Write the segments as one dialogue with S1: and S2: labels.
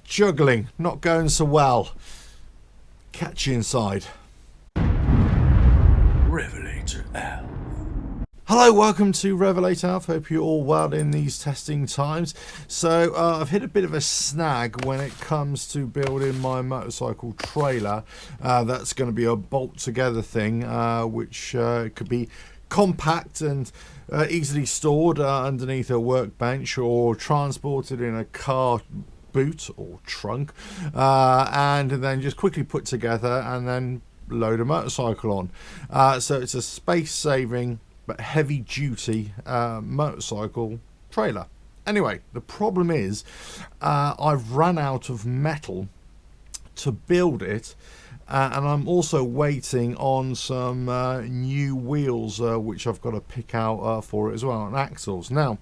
S1: Juggling, not going so well. Catch you inside.
S2: RevelatorAlf.
S1: Hello, welcome to RevelatorAlf. Hope you're all well in these testing times. So I've hit a bit of a snag when it comes to building my motorcycle trailer. That's going to be a bolt together thing, which could be compact and easily stored underneath a workbench or transported in a car boot or trunk, and then just quickly put together and then load a motorcycle on. So it's a space-saving but heavy-duty motorcycle trailer. Anyway, the problem is I've run out of metal to build it, and I'm also waiting on some new wheels which I've got to pick out for it as well, and axles. Now,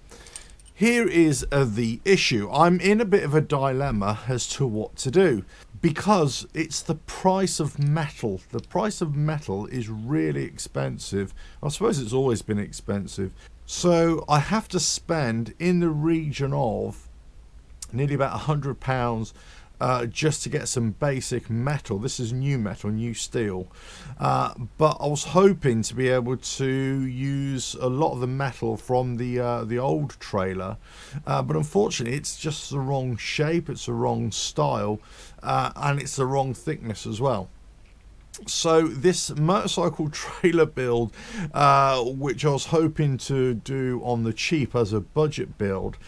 S1: here is the issue. I'm in a bit of a dilemma as to what to do, because it's the price of metal. The price of metal is really expensive. I suppose it's always been expensive. So I have to spend in the region of nearly about £100 just to get some basic metal. This is new metal, new steel, but I was hoping to be able to use a lot of the metal from the old trailer, but unfortunately it's just the wrong shape, it's the wrong style, and it's the wrong thickness as well. So this motorcycle trailer build, which I was hoping to do on the cheap as a budget build,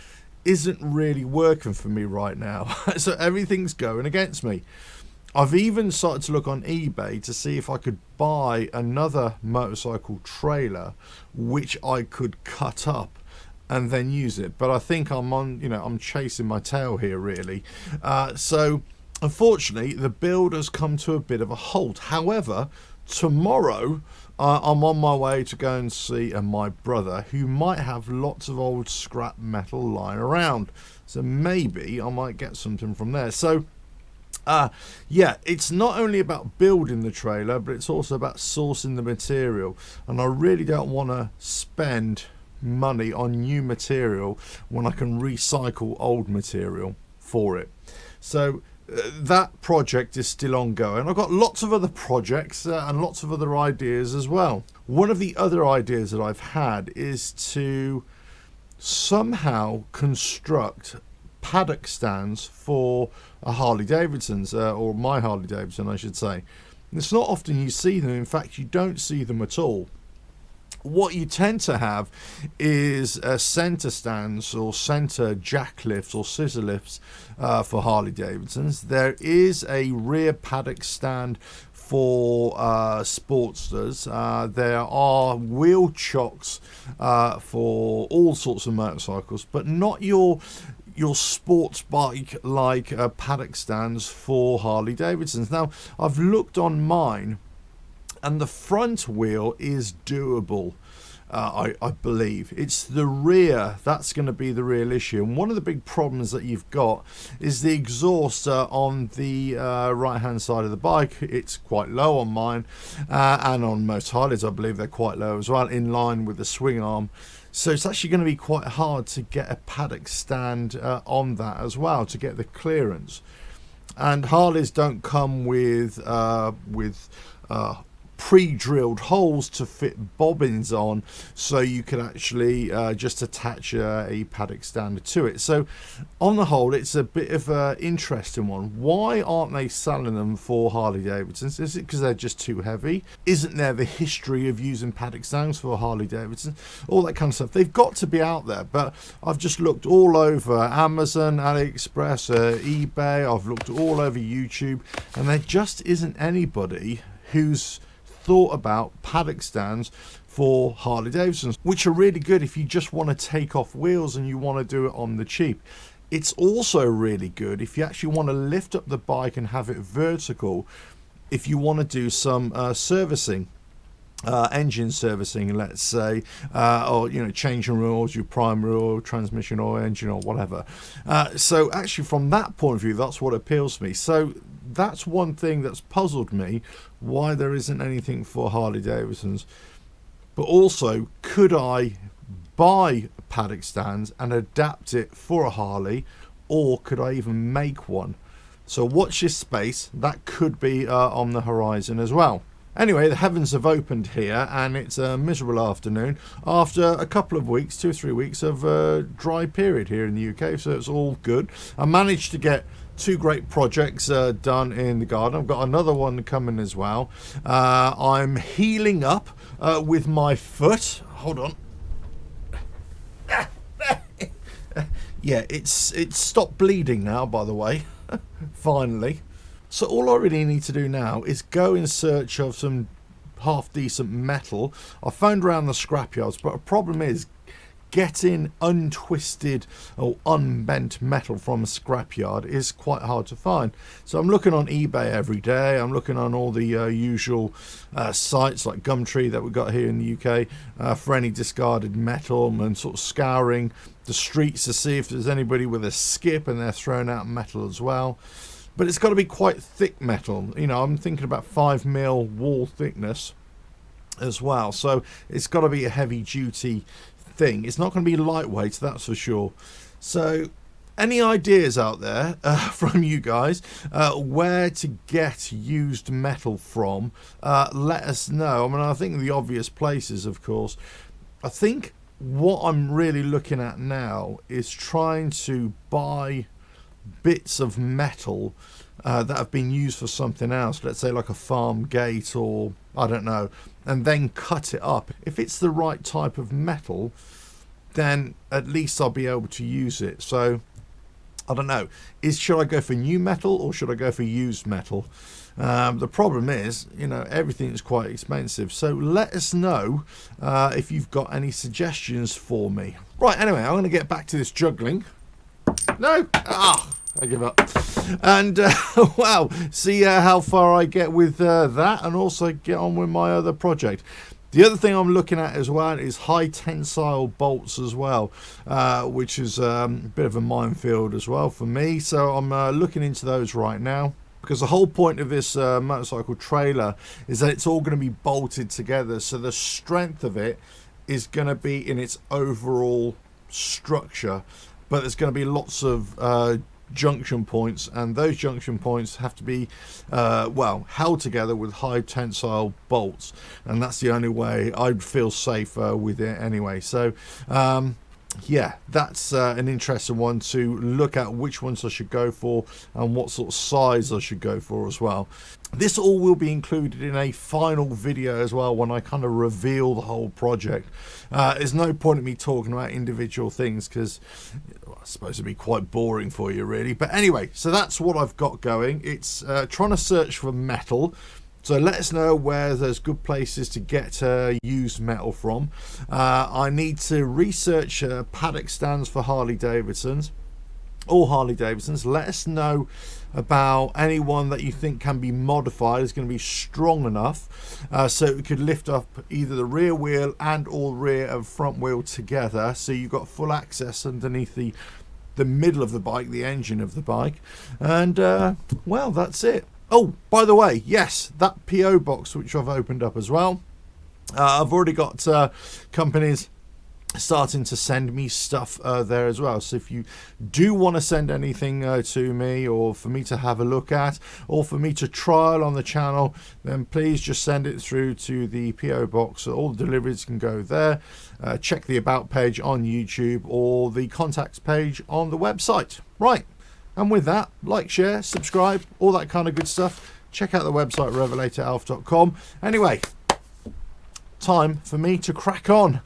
S1: isn't really working for me right now. So everything's going against me. I've even started to look on eBay to see if I could buy another motorcycle trailer which I could cut up and then use it, but I think I'm chasing my tail here really. So unfortunately the build has come to a bit of a halt. However, tomorrow I'm on my way to go and see my brother, who might have lots of old scrap metal lying around. So maybe I might get something from there. So yeah, it's not only about building the trailer, but it's also about sourcing the material. And I really don't want to spend money on new material when I can recycle old material for it. So that project is still ongoing. I've got lots of other projects and lots of other ideas as well. One of the other ideas that I've had is to somehow construct paddock stands for a Harley Davidsons, or my Harley Davidson I should say. It's not often you see them. In fact, you don't see them at all. What you tend to have is center stands or center jack lifts or scissor lifts for Harley Davidsons. There is a rear paddock stand for Sportsters. There are wheel chocks for all sorts of motorcycles, but not your sports bike like paddock stands for Harley Davidsons. Now, I've looked on mine, and the front wheel is doable, I believe. It's the rear that's going to be the real issue. And one of the big problems that you've got is the exhaust on the right hand side of the bike. It's quite low on mine, and on most Harleys I believe they're quite low as well, in line with the swing arm. So it's actually going to be quite hard to get a paddock stand on that as well, to get the clearance. And Harleys don't come with pre-drilled holes to fit bobbins on, so you can actually just attach a paddock stand to it. So on the whole, it's a bit of an interesting one. Why aren't they selling them for Harley Davidsons? Is it because they're just too heavy? Isn't there the history of using paddock stands for Harley Davidson? All that kind of stuff. They've got to be out there, but I've just looked all over Amazon, AliExpress, eBay. I've looked all over YouTube, and there just isn't anybody who's thought about paddock stands for Harley Davidsons, which are really good if you just want to take off wheels and you want to do it on the cheap. It's also really good if you actually want to lift up the bike and have it vertical, if you want to do some servicing, engine servicing, let's say, or changing oils, your primary oil, transmission oil, engine oil, whatever. So actually from that point of view, that's what appeals to me. So that's one thing that's puzzled me, why there isn't anything for Harley Davidsons. But also, could I buy paddock stands and adapt it for a Harley, or could I even make one? So watch this space, that could be on the horizon as well. Anyway, the heavens have opened here, and it's a miserable afternoon after a couple of weeks, 2 or 3 weeks of dry period here in the UK, so it's all good. I managed to get 2 great projects done in the garden. I've got another one coming as well. I'm healing up with my foot. Hold on. Yeah, it's stopped bleeding now, by the way. Finally. So all I really need to do now is go in search of some half decent metal. I found around the scrapyards, but the problem is getting untwisted or unbent metal from a scrapyard is quite hard to find. So I'm looking on eBay every day. I'm looking on all the usual sites like Gumtree that we've got here in the UK for any discarded metal, and sort of scouring the streets to see if there's anybody with a skip and they're throwing out metal as well. But it's got to be quite thick metal. You know, I'm thinking about 5mm wall thickness as well. So it's got to be a heavy duty thing. It's not going to be lightweight, that's for sure. So any ideas out there from you guys where to get used metal from, let us know. I mean, I think the obvious places, of course. I think what I'm really looking at now is trying to buy bits of metal that have been used for something else, let's say like a farm gate or I don't know, and then cut it up. If it's the right type of metal, then at least I'll be able to use it. So I don't know, should I go for new metal or should I go for used metal? The problem is, you know, everything's quite expensive, so let us know if you've got any suggestions for me. Right, anyway, I'm going to get back to this juggling. No, I give up. And wow, see how far I get with that, and also get on with my other project. The other thing I'm looking at as well is high tensile bolts as well, which is a bit of a minefield as well for me. So I'm looking into those right now, because the whole point of this motorcycle trailer is that it's all going to be bolted together. So the strength of it is going to be in its overall structure, but there's going to be lots of junction points, and those junction points have to be well held together with high tensile bolts, and that's the only way I'd feel safer with it anyway. So yeah, that's an interesting one to look at, which ones I should go for and what sort of size I should go for as well. This all will be included in a final video as well when I kind of reveal the whole project. There's no point in me talking about individual things because I suppose it'd be quite boring for you really. But anyway, so that's what I've got going. It's trying to search for metal. So let us know where there's good places to get used metal from. I need to research Paddock stands for Harley Davidsons, or Harley Davidsons. Let us know about anyone that you think can be modified, is going to be strong enough so it could lift up either the rear wheel and or rear and front wheel together, so you've got full access underneath the middle of the bike, the engine of the bike. And well, that's it. Oh, by the way, yes, that PO box which I've opened up as well. I've already got companies starting to send me stuff there as well. So if you do want to send anything to me, or for me to have a look at, or for me to trial on the channel, then please just send it through to the PO box. All the deliveries can go there. Check the about page on YouTube or the contacts page on the website. Right. And with that, like, share, subscribe, all that kind of good stuff. Check out the website, RevelatorAlf.com. Anyway, time for me to crack on.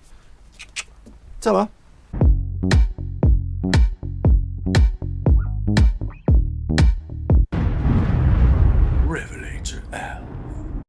S1: Ta-ra.